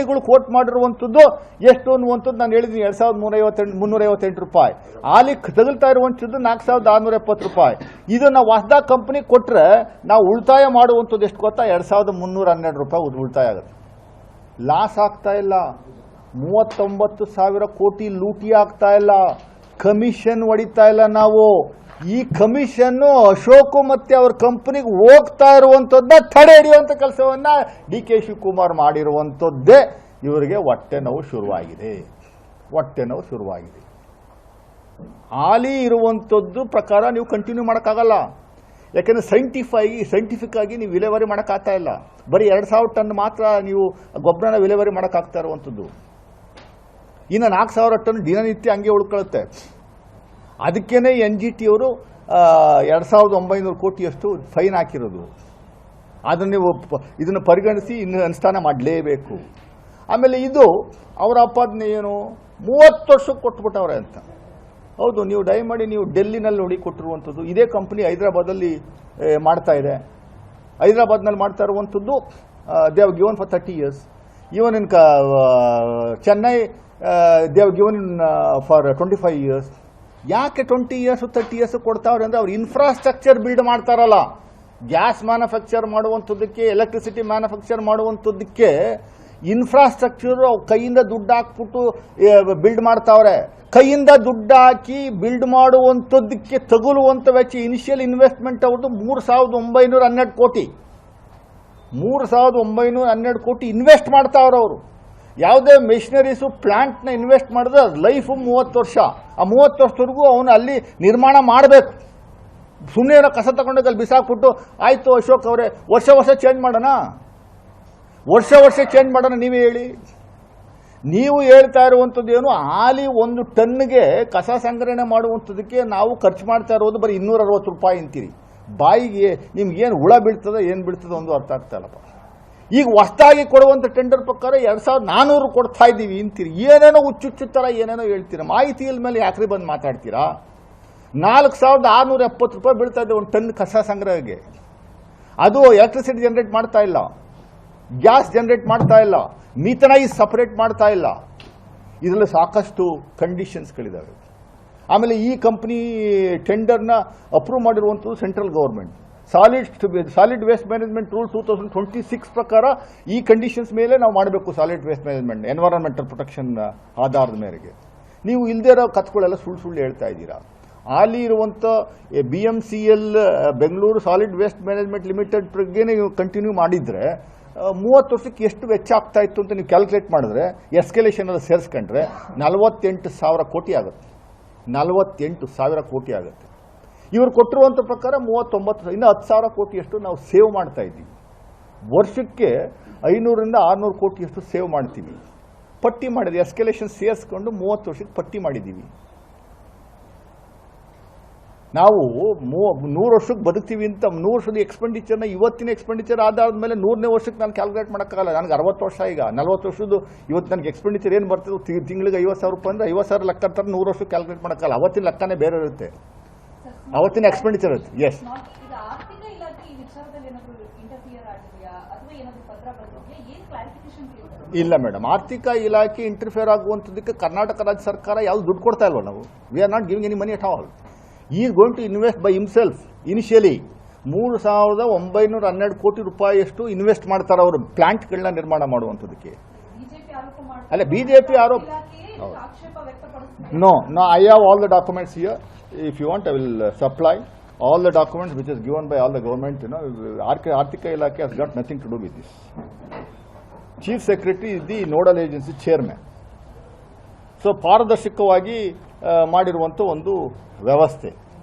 ಆಲಿಗಳು coat ಮಾಡಿರುವಂಥದ್ದು ಎಷ್ಟು ಅನ್ನುವಂಥದ್ದು ನಾನು ಹೇಳಿದ್ದೀನಿ 2358 ರೂಪಾಯಿ. ಆಲಿ ತಗಲ್ತಾ ಇರುವಂಥದ್ದು 4670 ರೂಪಾಯಿ. ಇದನ್ನು ಹೊಸದಾಗಿ ಕಂಪ್ನಿ ಕೊಟ್ಟರೆ ನಾವು ಉಳಿತಾಯ ಮಾಡುವಂಥದ್ದು ಎಷ್ಟು ಗೊತ್ತಾ? 2312 ರೂಪಾಯಿ ಉಳಿತಾಯ ಆಗುತ್ತೆ. ಲಾಸ್ ಆಗ್ತಾ ಇಲ್ಲ. 39,000 ಕೋಟಿ ಲೂಟಿ ಆಗ್ತಾ ಇಲ್ಲ. ಕಮಿಷನ್ ಹೊಡಿತಾ ಇಲ್ಲ ನಾವು. ಈ ಕಮಿಷನ್ನು ಅಶೋಕ್ ಮತ್ತೆ ಅವ್ರ ಕಂಪನಿಗೆ ಹೋಗ್ತಾ ಇರುವಂಥದ್ದನ್ನ ತಡೆ ಹಿಡಿಯುವಂಥ ಕೆಲಸವನ್ನ ಡಿ.ಕೆ. ಶಿವಕುಮಾರ್ ಮಾಡಿರುವಂಥದ್ದೇ ಇವರಿಗೆ ಹೊಟ್ಟೆ ನೋವು ಶುರುವಾಗಿದೆ. ಹಾಲಿ ಇರುವಂಥದ್ದು ಪ್ರಕಾರ ನೀವು ಕಂಟಿನ್ಯೂ ಮಾಡೋಕ್ಕಾಗಲ್ಲ. ಯಾಕೆಂದರೆ ಸೈಂಟಿಫಿಕ್ ಆಗಿ ನೀವು ವಿಲೇವಾರಿ ಮಾಡೋಕ್ಕಾಗ್ತಾ ಇಲ್ಲ. ಬರೀ 2,000 ಟನ್ ಮಾತ್ರ ನೀವು ಗೊಬ್ಬರನ ವಿಲೇವಾರಿ ಮಾಡೋಕ್ಕಾಗ್ತಾ ಇರುವಂಥದ್ದು. ಇನ್ನು 4,000 ಟನ್ ದಿನನಿತ್ಯ ಹಂಗೆ ಉಳ್ಕೊಳ್ಳುತ್ತೆ. ಅದಕ್ಕೇನೆ NGT ಅವರು 2,900 ಕೋಟಿಯಷ್ಟು ಫೈನ್ ಹಾಕಿರೋದು. ಅದನ್ನು ನೀವು ಇದನ್ನು ಪರಿಗಣಿಸಿ ಇನ್ನು ಅನುಷ್ಠಾನ ಮಾಡಲೇಬೇಕು. ಆಮೇಲೆ ಇದು ಅವರ ಆಪಾದನೆ ಏನು? 30 ವರ್ಷಕ್ಕೆ ಕೊಟ್ಬಿಟ್ಟವ್ರೆ ಅಂತ. ಹೌದು, ನೀವು ದಯಮಾಡಿ ನೀವು ಡೆಲ್ಲಿನಲ್ಲಿ ನೋಡಿ ಕೊಟ್ಟಿರುವಂಥದ್ದು. ಇದೇ ಕಂಪ್ನಿ ಹೈದರಾಬಾದಲ್ಲಿ ಮಾಡ್ತಾ ಇದೆ. ಹೈದರಾಬಾದ್ನಲ್ಲಿ ಮಾಡ್ತಾ ಇರುವಂಥದ್ದು they have given for 30 years. Even in Chennai they have given for 25 years. ಯಾಕೆ 20 years 30 years ಕೊಡ್ತಾವ್ರೆ ಅಂದರೆ ಅವ್ರು ಇನ್ಫ್ರಾಸ್ಟ್ರಕ್ಚರ್ ಬಿಲ್ಡ್ ಮಾಡ್ತಾರಲ್ಲ. ಗ್ಯಾಸ್ ಮ್ಯಾನುಫ್ಯಾಕ್ಚರ್ ಮಾಡುವಂಥದ್ದಕ್ಕೆ, ಎಲೆಕ್ಟ್ರಿಸಿಟಿ ಮ್ಯಾನುಫ್ಯಾಕ್ಚರ್ ಮಾಡುವಂಥದ್ದಕ್ಕೆ ಇನ್ಫ್ರಾಸ್ಟ್ರಕ್ಚರ್ ಕೈಯಿಂದ ದುಡ್ಡು ಹಾಕ್ಬಿಟ್ಟು ಬಿಲ್ಡ್ ಮಾಡ್ತಾವ್ರೆ. ಕೈಯಿಂದ ದುಡ್ಡು ಹಾಕಿ ಬಿಲ್ಡ್ ಮಾಡುವಂಥದ್ದಕ್ಕೆ ತಗುಲುವಂಥ ವೆಚ್ಚ ಇನಿಷಿಯಲ್ ಇನ್ವೆಸ್ಟ್ಮೆಂಟ್ ಅವ್ರದ್ದು 3,912 ಕೋಟಿ. 3,912 ಕೋಟಿ ಇನ್ವೆಸ್ಟ್ ಮಾಡ್ತಾವ್ರೆ ಅವರು. ಯಾವುದೇ ಮೆಷಿನರೀಸು ಪ್ಲಾಂಟ್ನ ಇನ್ವೆಸ್ಟ್ ಮಾಡಿದ್ರೆ ಅದು ಲೈಫು 30 ವರ್ಷ. ಆ 30 ವರ್ಷದವರೆಗೂ ಅವನು ಅಲ್ಲಿ ನಿರ್ಮಾಣ ಮಾಡಬೇಕು. ಸುಮ್ಮನೆ ಏನೋ ಕಸ ತಗೊಂಡೋಗಿ ಅಲ್ಲಿ ಬಿಸಾಕ್ಬಿಟ್ಟು ಆಯಿತು ಅಶೋಕ್ ಅವರೇ ವರ್ಷ ಚೇಂಜ್ ಮಾಡೋಣ, ಚೇಂಜ್ ಮಾಡೋಣ. ನೀವೇ ಹೇಳಿ. ನೀವು ಹೇಳ್ತಾ ಇರುವಂಥದ್ದು ಏನು? ಹಾಲಿ 1 ಟನ್ಗೆ ಕಸ ಸಂಗ್ರಹಣೆ ಮಾಡುವಂಥದ್ದಕ್ಕೆ ನಾವು ಖರ್ಚು ಮಾಡ್ತಾ ಇರೋದು ಬರೀ 260 ರೂಪಾಯಿ ಅಂತೀರಿ. ಬಾಯಿಗೆ ನಿಮ್ಗೇನು ಹುಳ ಬೀಳ್ತದೆ, ಏನು ಬೀಳ್ತದೆ ಒಂದು ಅರ್ಥ ಆಗ್ತಾ ಇಲ್ಲಪ್ಪ. ಈಗ ಹೊಸದಾಗಿ ಕೊಡುವಂಥ ಟೆಂಡರ್ ಪ್ರಕಾರ 2,400 ಕೊಡ್ತಾ ಇದ್ದೀವಿ ಅಂತೀರಿ. ಏನೇನೋ ಹುಚ್ಚುಚ್ಚು ಥರ ಏನೇನೋ ಹೇಳ್ತೀರಾ. ಮಾಹಿತಿಯ ಮೇಲೆ ಯಾಕ್ರಿ ಬಂದು ಮಾತಾಡ್ತೀರಾ? 4,670 ರೂಪಾಯಿ ಬೀಳ್ತಾ ಇದೆ 1 ಟನ್ ಕಸ ಸಂಗ್ರಹಕ್ಕೆ. ಅದು ಎಲೆಕ್ಟ್ರಿಸಿಟಿ ಜನರೇಟ್ ಮಾಡ್ತಾ ಇಲ್ಲ, ಗ್ಯಾಸ್ ಜನರೇಟ್ ಮಾಡ್ತಾ ಇಲ್ಲ, ಮೀಥನೈಸ್ ಸಪರೇಟ್ ಮಾಡ್ತಾ ಇಲ್ಲ. ಇದರಲ್ಲಿ ಸಾಕಷ್ಟು ಕಂಡೀಷನ್ಸ್ಗಳಿದ್ದಾವೆ. ಆಮೇಲೆ ಈ ಕಂಪ್ನಿ ಟೆಂಡರ್ನ ಅಪ್ರೂವ್ ಮಾಡಿರುವಂಥದ್ದು central government. Solid waste management rule 2026 ಪ್ರಕಾರ ಈ ಕಂಡೀಷನ್ಸ್ ಮೇಲೆ ನಾವು ಮಾಡಬೇಕು solid waste management, environmental protection ಆಧಾರದ ಮೇರೆಗೆ. ನೀವು ಇಲ್ಲದೇ ಇರೋ ಕಥೆಗಳೆಲ್ಲ ಸುಳ್ಳು ಹೇಳ್ತಾ ಇದ್ದೀರಾ. ಅಲ್ಲಿ ಇರುವಂಥ BMCL Bengaluru solid waste management ಲಿಮಿಟೆಡ್ಗೆ ನೀವು ಕಂಟಿನ್ಯೂ ಮಾಡಿದರೆ 30 ವರ್ಷಕ್ಕೆ ಎಷ್ಟು ವೆಚ್ಚ ಆಗ್ತಾ ಇತ್ತು ಅಂತ ನೀವು ಕ್ಯಾಲ್ಕುಲೇಟ್ ಮಾಡಿದ್ರೆ ಎಸ್ಕಲೇಷನ್ ಎಲ್ಲ ಸೇರಿಸ್ಕೊಂಡ್ರೆ 48,000 ಕೋಟಿ ಆಗುತ್ತೆ. 48,000 ಕೋಟಿ ಆಗುತ್ತೆ. ಇವರು ಕೊಟ್ಟಿರುವಂಥ ಪ್ರಕಾರ 39, ಇನ್ನು 10,000 ಕೋಟಿಯಷ್ಟು ನಾವು ಸೇವ್ ಮಾಡ್ತಾ ಇದ್ದೀವಿ. ವರ್ಷಕ್ಕೆ 500ರಿಂದ 600 ಕೋಟಿಯಷ್ಟು ಸೇವ್ ಮಾಡ್ತೀವಿ. ಪಟ್ಟಿ ಮಾಡಿದ್ವಿ, ಎಸ್ಕಲೇಷನ್ ಸೇರಿಸ್ಕೊಂಡು 30 ವರ್ಷಕ್ಕೆ ಪಟ್ಟಿ ಮಾಡಿದ್ದೀವಿ. ನಾವು 100 ವರ್ಷಕ್ಕೆ ಬದುಕ್ತೀವಿ ಅಂತ 100 ವರ್ಷದ ಎಕ್ಸ್ಪೆಂಡಿಚರ್ನ ಇವತ್ತಿನ ಎಕ್ಸ್ಪೆಂಡಿಚರ್ ಆಧಾರದ ಮೇಲೆ 100ನೇ ವರ್ಷಕ್ಕೆ ನಾನು ಕ್ಯಾಲ್ಕುಲೇಟ್ ಮಾಡೋಕ್ಕಾಗಲ್ಲ. ನನಗೆ 60 ವರ್ಷ, ಈಗ 40 ವರ್ಷದ್ದು ಇವತ್ತು ನನಗೆ ಎಕ್ಸ್ಪೆಂಡಿಚರ್ ಏನು ಬರ್ತದೆ ತಿಂಗಳಿಗೆ 50,000 ರೂಪಾಯಿ ಅಂದರೆ 50,000 ಲೆಕ್ಕ ಅಂತಾರೆ 100 ವರ್ಷಕ್ಕೆ ಕ್ಯಾಲ್ಕುಲೇಟ್ ಮಾಡೋಕ್ಕಾಗಲ್ಲ. ಅವತ್ತಿನ ಲೆಕ್ಕನೇ ಬೇರೆ ಇರುತ್ತೆ, ಅವತ್ತಿನ ಎಕ್ಸ್ಪೆಂಡಿಚರ್ ಇರುತ್ತೆ. ಎಸ್, ಇಲ್ಲ ಮೇಡಮ್, ಆರ್ಥಿಕ ಇಲಾಖೆ ಇಂಟರ್ಫಿಯರ್ ಆಗುವಂಥದ್ದಕ್ಕೆ ಕರ್ನಾಟಕ ರಾಜ್ಯ ಸರ್ಕಾರ ಯಾವುದು ದುಡ್ಡು ಕೊಡ್ತಾ ಇಲ್ವ? ನಾವು we are not giving any money at all. He is going to invest by himself. Initially 3,912 ಕೋಟಿ ರೂಪಾಯಿಯಷ್ಟು ಇನ್ವೆಸ್ಟ್ ಮಾಡ್ತಾರೆ ಅವರು ಪ್ಲಾಂಟ್ಗಳನ್ನ ನಿರ್ಮಾಣ ಮಾಡುವಂಥದ್ದಕ್ಕೆ. ಅಲ್ಲ, ಬಿಜೆಪಿ ಆರೋಪ. No, I have all the documents here. If you want I will supply all the documents which is given by all the government. Arthika Ilake has got nothing to do with this. Chief Secretary is the nodal agency chairman. So ಪಾರದರ್ಶಕವಾಗಿ ಮಾಡಿರುವಂಥ ಒಂದು ವ್ಯವಸ್ಥೆ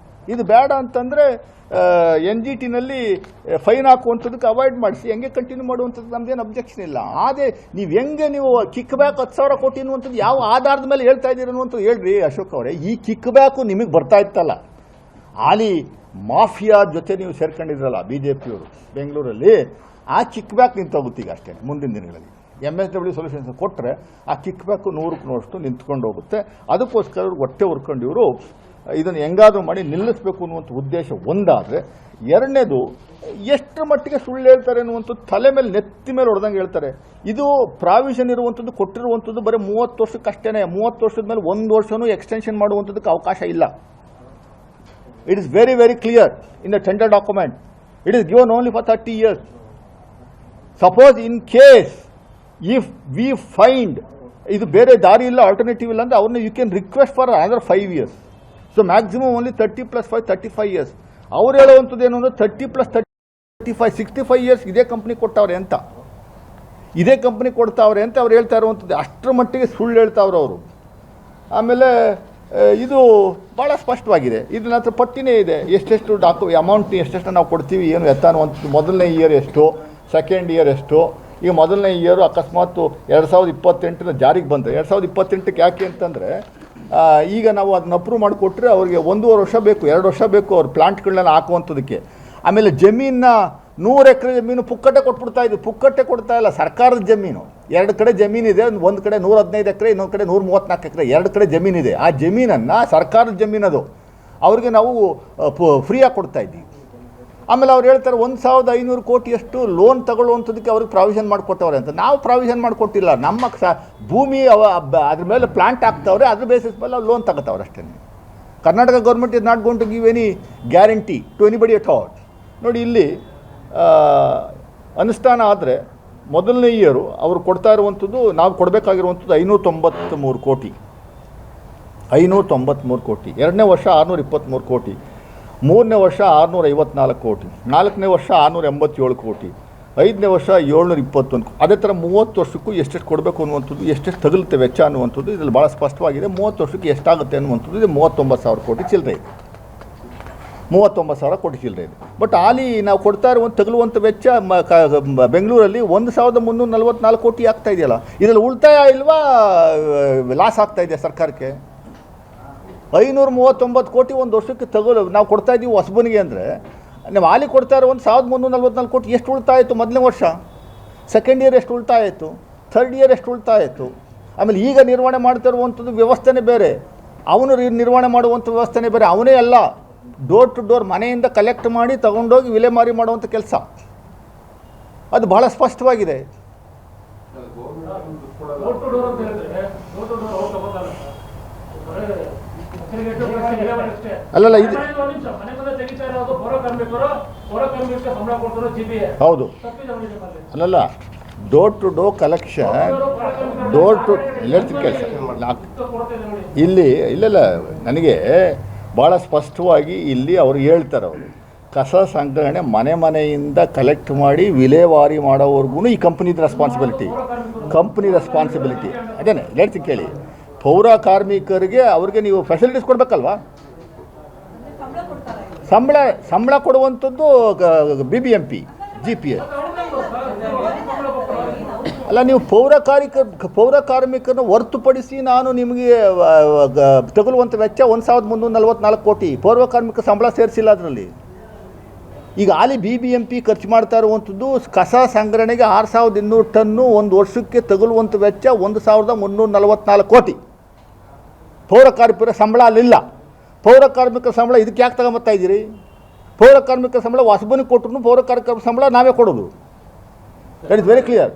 ಇದು. ಬೇಡ ಅಂತಂದರೆ NGTನಲ್ಲಿ fine ಹಾಕುವಂಥದ್ದಕ್ಕೆ avoid ಮಾಡಿಸಿ, ಹೆಂಗೆ continue ಮಾಡುವಂಥದ್ದು ನಮ್ದೇನು ಅಬ್ಜೆಕ್ಷನ್ ಇಲ್ಲ. ಆದರೆ ನೀವು ಕಿಕ್ ಬ್ಯಾಕ್ 10,000 ಕೋಟಿ ಅನ್ನುವಂಥದ್ದು ಯಾವ ಆಧಾರದ ಮೇಲೆ ಹೇಳ್ತಾ ಇದ್ದೀರಿ ಅನ್ನುವಂಥದ್ದು ಹೇಳ್ರಿ ಅಶೋಕ್ ಅವರೇ. ಈ ಕಿಕ್ ಬ್ಯಾಕು ನಿಮಗೆ ಬರ್ತಾ ಇತ್ತಲ್ಲ, ಆಲಿ ಮಾಫಿಯಾ ಜೊತೆ ನೀವು ಸೇರ್ಕೊಂಡಿದ್ರಲ್ಲ ಬಿಜೆಪಿಯವರು ಬೆಂಗಳೂರಲ್ಲಿ, ಆ ಕಿಕ್ ಬ್ಯಾಕ್ ನಿಂತೋಗುತ್ತೀಗ ಅಷ್ಟೇ. ಮುಂದಿನ ದಿನಗಳಲ್ಲಿ MSW ಸೊಲ್ಯೂಷನ್ಸ್ ಕೊಟ್ಟರೆ ಆ ಕಿಕ್ ಬ್ಯಾಕು 100ಕ್ಕೆ 100 ನಿಂತ್ಕೊಂಡು ಹೋಗುತ್ತೆ. ಅದಕ್ಕೋಸ್ಕರ ಹೊಟ್ಟೆ ಹುರ್ಕೊಂಡು ಇವರು ಇದನ್ನು ಹೆಂಗಾದರೂ ಮಾಡಿ ನಿಲ್ಲಿಸಬೇಕು ಅನ್ನುವಂಥ ಉದ್ದೇಶ ಒಂದಾದರೆ, ಎರಡನೇದು ಎಷ್ಟರ ಮಟ್ಟಿಗೆ ಸುಳ್ಳು ಹೇಳ್ತಾರೆ ಅನ್ನುವಂಥದ್ದು ತಲೆ ಮೇಲೆ ನೆತ್ತಿ ಮೇಲೆ ಹೊಡೆದಂಗೆ ಹೇಳ್ತಾರೆ. ಇದು ಪ್ರಾವಿಷನ್ ಇರುವಂಥದ್ದು ಕೊಟ್ಟಿರುವಂಥದ್ದು ಬರೀ 30 ವರ್ಷಕ್ಕಷ್ಟೇ. 30 ವರ್ಷದ ಮೇಲೆ 1 ವರ್ಷನೂ ಎಕ್ಸ್ಟೆನ್ಷನ್ ಮಾಡುವಂಥದ್ದಕ್ಕೆ ಅವಕಾಶ ಇಲ್ಲ. It is very very clear in the tender document. It is given only for 30 years. Suppose in case if we find ಇದು ಬೇರೆ ದಾರಿ ಇಲ್ಲ, ಆಲ್ಟರ್ನೇಟಿವ್ ಇಲ್ಲ ಅಂದರೆ ಅವ್ರನ್ನ you can request for another 5 years. So maximum only 30 + 5 35 years. ಅವ್ರು ಹೇಳುವಂಥದ್ದು ಏನು ಅಂದರೆ 30 + 35 65 years ಇದೇ ಕಂಪ್ನಿ ಕೊಟ್ಟವ್ರೆ ಅಂತ, ಇದೇ ಕಂಪ್ನಿ ಕೊಡ್ತಾವ್ರೆ ಅಂತ ಅವ್ರು ಹೇಳ್ತಾ ಇರುವಂಥದ್ದು. ಅಷ್ಟರ ಮಟ್ಟಿಗೆ ಸುಳ್ಳು ಹೇಳ್ತಾವ್ರೆ ಅವರು. ಆಮೇಲೆ ಇದು ಭಾಳ ಸ್ಪಷ್ಟವಾಗಿದೆ, ಇದನ್ನ ಹತ್ರ ಪಟ್ಟಿನೇ ಇದೆ, ಎಷ್ಟೆಷ್ಟು ಅಮೌಂಟ್ ಎಷ್ಟೆಷ್ಟು ನಾವು ಕೊಡ್ತೀವಿ ಏನು ಎತ್ತ ಅನ್ನುವಂಥದ್ದು. ಮೊದಲನೇ ಇಯರ್ ಎಷ್ಟು, ಸೆಕೆಂಡ್ ಇಯರ್ ಎಷ್ಟು. ಈಗ ಮೊದಲನೇ ಇಯರು ಅಕಸ್ಮಾತ್ 2028 ಜಾರಿಗೆ ಬಂದರೆ, 2028ಕ್ಕೆ ಯಾಕೆ ಅಂತಂದರೆ ಈಗ ನಾವು ಅದನ್ನ ಅಪ್ರೂವ್ ಮಾಡಿಕೊಟ್ರೆ ಅವ್ರಿಗೆ 1.5 ವರ್ಷ ಬೇಕು, 2 ವರ್ಷ ಬೇಕು ಅವ್ರ ಪ್ಲಾಂಟ್ಗಳನ್ನೆಲ್ಲ ಹಾಕುವಂಥದ್ದಕ್ಕೆ. ಆಮೇಲೆ ಜಮೀನ 100 ಎಕರೆ ಜಮೀನು ಪುಕ್ಕಟ್ಟೆ ಕೊಟ್ಬಿಡ್ತಾ ಇದ್ವಿ. ಪುಕ್ಕಟ್ಟೆ ಕೊಡ್ತಾ ಇಲ್ಲ, ಸರ್ಕಾರದ ಜಮೀನು. 2 ಕಡೆ ಜಮೀನಿದೆ, ಒಂದು ಕಡೆ 115 ಎಕರೆ, ಇನ್ನೊಂದು ಕಡೆ 134 ಎಕರೆ, 2 ಕಡೆ ಜಮೀನಿದೆ. ಆ ಜಮೀನನ್ನು ಸರ್ಕಾರದ ಜಮೀನದು ಅವ್ರಿಗೆ ನಾವು ಫ್ರೀಯಾಗಿ ಕೊಡ್ತಾ ಇದ್ದೀವಿ. ಆಮೇಲೆ ಅವ್ರು ಹೇಳ್ತಾರೆ 1,500 ಕೋಟಿಯಷ್ಟು ಲೋನ್ ತಗೊಳ್ಳುವಂಥದ್ದಕ್ಕೆ ಅವ್ರಿಗೆ ಪ್ರಾವಿಷನ್ ಮಾಡಿಕೊಟ್ಟವ್ರೆ ಅಂತ. ನಾವು ಪ್ರಾವಿಷನ್ ಮಾಡಿಕೊಟ್ಟಿಲ್ಲ, ನಮ್ಮ ಭೂಮಿ ಅದ್ರ ಮೇಲೆ ಪ್ಲಾಂಟ್ ಹಾಕ್ತವ್ರೆ, ಅದ್ರ ಬೇಸಿಸ್ ಮೇಲೆ ಲೋನ್ ತಗೋತಾವ್ರೆ ಅಷ್ಟೇ. Karnataka government is not going to give any guarantee to anybody at all. ನೋಡಿ ಇಲ್ಲಿ ಅನುಷ್ಠಾನ ಆದರೆ ಮೊದಲನೇ ಇಯರು ಅವರು ಕೊಡ್ತಾ ಇರುವಂಥದ್ದು, ನಾವು ಕೊಡಬೇಕಾಗಿರುವಂಥದ್ದು 593 ಕೋಟಿ, 593 ಕೋಟಿ. 2ನೇ ವರ್ಷ 623 ಕೋಟಿ, 3ನೇ ವರ್ಷ 654 ಕೋಟಿ, 4ನೇ ವರ್ಷ 687 ಕೋಟಿ, 5ನೇ ವರ್ಷ 721. ಅದೇ ಥರ 30 ವರ್ಷಕ್ಕೂ ಎಷ್ಟೆಷ್ಟು ಕೊಡಬೇಕು ಅನ್ನುವಂಥದ್ದು, ಎಷ್ಟೆಷ್ಟು ತಗಲುತ್ತೆ ವೆಚ್ಚ ಅನ್ನುವಂಥದ್ದು ಇದರಲ್ಲಿ ಭಾಳ ಸ್ಪಷ್ಟವಾಗಿದೆ. 30 ವರ್ಷಕ್ಕೆ ಎಷ್ಟಾಗುತ್ತೆ ಅನ್ನುವಂಥದ್ದು ಇದು 39,000 ಕೋಟಿ ಚಿಲ್ಲರೆ ಇದೆ, 39,000 ಕೋಟಿ ಚಿಲ್ಲರೆ ಇದೆ. ಬಟ್ ಅಲ್ಲಿ ನಾವು ಕೊಡ್ತಾ ಇರುವಂಥ ತಗಲುವಂಥ ವೆಚ್ಚ ಬೆಂಗಳೂರಲ್ಲಿ 1,344 ಕೋಟಿ ಆಗ್ತಾ ಇದೆಯಲ್ಲ, ಇದರಲ್ಲಿ ಉಳಿತಾಯ ಇಲ್ವಾ ಲಾಸ್ ಆಗ್ತಾ ಇದೆ ಸರ್ಕಾರಕ್ಕೆ? 539 ಕೋಟಿ ಒಂದು ವರ್ಷಕ್ಕೆ ನಾವು ಕೊಡ್ತಾ ಇದ್ದೀವಿ ಹೊಸಬನಿಗೆ ಅಂದರೆ, ನಾವು ಹಾಲಿ ಕೊಡ್ತಾ ಇರೋ 1,344 ಕೋಟಿ ಎಷ್ಟು ಉಳಿತಾಯ ಆಯಿತು ಮೊದಲನೇ ವರ್ಷ? ಸೆಕೆಂಡ್ ಇಯರ್ ಎಷ್ಟು ಉಳಿತಾಯ ಆಯಿತು? ಥರ್ಡ್ ಇಯರ್ ಎಷ್ಟು ಉಳಿತಾಯ ಆಯಿತು? ಆಮೇಲೆ ಈಗ ನಿರ್ವಹಣೆ ಮಾಡ್ತಾ ಇರುವಂಥದ್ದು ವ್ಯವಸ್ಥೆನೇ ಬೇರೆ, ಅವನು ನಿರ್ವಹಣೆ ಮಾಡುವಂಥ ವ್ಯವಸ್ಥೆನೇ ಬೇರೆ. ಅವನೇ ಅಲ್ಲ, ಡೋರ್ ಟು ಡೋರ್ ಮನೆಯಿಂದ ಕಲೆಕ್ಟ್ ಮಾಡಿ ತಗೊಂಡೋಗಿ ವಿಲೇಮಾರಿ ಮಾಡುವಂಥ ಕೆಲಸ. ಅದು ಬಹಳ ಸ್ಪಷ್ಟವಾಗಿದೆ. ಅಲ್ಲಲ್ಲ, ಇದು ಹೌದು. ಅಲ್ಲಲ್ಲ, door to door collection, door to ಕೆಲಸ ಇಲ್ಲಿ ಇಲ್ಲಲ್ಲ. ನನಗೆ ಭಾಳ ಸ್ಪಷ್ಟವಾಗಿ ಇಲ್ಲಿ ಅವರು ಹೇಳ್ತಾರೆ, ಅವರು ಕಸ ಸಂಗ್ರಹಣೆ ಮನೆಯಿಂದ ಕಲೆಕ್ಟ್ ಮಾಡಿ ವಿಲೇವಾರಿ ಮಾಡೋವರೆಗೂ ಈ ಕಂಪ್ನಿದ ರೆಸ್ಪಾನ್ಸಿಬಿಲಿಟಿ, ಅದೇನೆ ಹೇಳ್ತೀನಿ ಕೇಳಿ. ಪೌರ ಕಾರ್ಮಿಕರಿಗೆ ಅವ್ರಿಗೆ ನೀವು ಫೆಸಿಲಿಟೀಸ್ ಕೊಡಬೇಕಲ್ವಾ? ಸಂಬಳ ಕೊಡುವಂಥದ್ದು BBMP GPA ಅಲ್ಲ. ನೀವು ಪೌರ ಕಾರ್ಮಿಕರನ್ನು ಹೊರತುಪಡಿಸಿ ನಾನು ನಿಮಗೆ ತಗೊಳ್ಳುವಂಥ ವೆಚ್ಚ 1,344 ಕೋಟಿ, ಪೌರ ಕಾರ್ಮಿಕ ಸಂಬಳ ಸೇರಿಸಿಲ್ಲ ಅದರಲ್ಲಿ. ಈಗ ಅಲ್ಲಿ BBMP ಖರ್ಚು ಮಾಡ್ತಾ ಇರುವಂಥದ್ದು ಕಸ ಸಂಗ್ರಹಣೆಗೆ 6,200 ಟನ್ನು ಒಂದು ವರ್ಷಕ್ಕೆ ತಗೊಳ್ಳುವಂಥ ವೆಚ್ಚ 1,344 ಕೋಟಿ. ಪೌರ ಕಾರ್ಮಿಕರ ಸಂಬಳ ಅಲ್ಲಿಲ್ಲ. ಪೌರ ಕಾರ್ಮಿಕರ ಸಂಬಳ ಇದಕ್ಕೆ ಯಾಕೆ ತಗೊಂಬರ್ತಾ ಇದ್ದೀರಿ? ಪೌರ ಕಾರ್ಮಿಕರ ಸಂಬಳ ಹೊಸಬನಿಗೆ ಕೊಟ್ಟರು ಪೌರ ಕಾರ್ಮಿಕರ ಸಂಬಳ ನಾವೇ ಕೊಡೋದು. That is very clear.